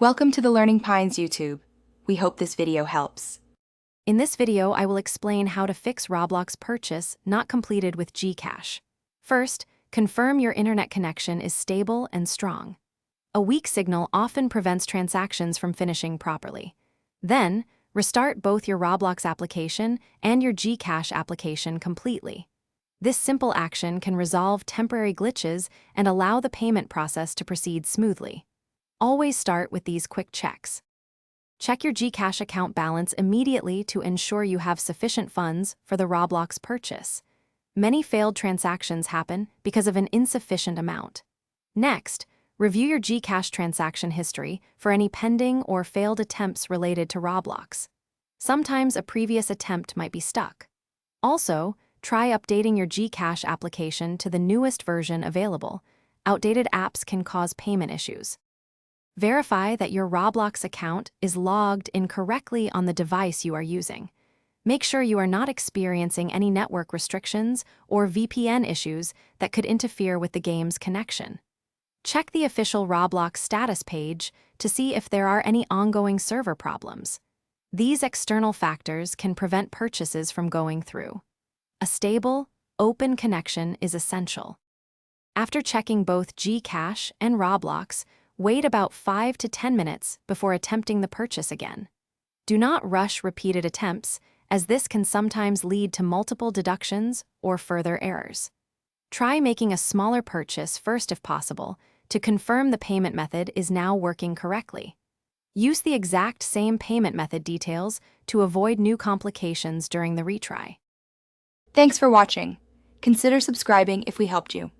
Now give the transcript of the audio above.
Welcome to the Learning Pines YouTube. We hope this video helps. In this video, I will explain how to fix Roblox purchase not completed with GCash. First, confirm your internet connection is stable and strong. A weak signal often prevents transactions from finishing properly. Then, restart both your Roblox application and your GCash application completely. This simple action can resolve temporary glitches and allow the payment process to proceed smoothly. Always start with these quick checks. Check your GCash account balance immediately to ensure you have sufficient funds for the Roblox purchase. Many failed transactions happen because of an insufficient amount. Next, review your GCash transaction history for any pending or failed attempts related to Roblox. Sometimes a previous attempt might be stuck. Also, try updating your GCash application to the newest version available. Outdated apps can cause payment issues. Verify that your Roblox account is logged in correctly on the device you are using. Make sure you are not experiencing any network restrictions or VPN issues that could interfere with the game's connection. Check the official Roblox status page to see if there are any ongoing server problems. These external factors can prevent purchases from going through. A stable, open connection is essential. After checking both GCash and Roblox, wait about 5 to 10 minutes before attempting the purchase again. Do not rush repeated attempts, as this can sometimes lead to multiple deductions or further errors. Try making a smaller purchase first if possible to confirm the payment method is now working correctly. Use the exact same payment method details to avoid new complications during the retry. Thanks for watching. Consider subscribing if we helped you.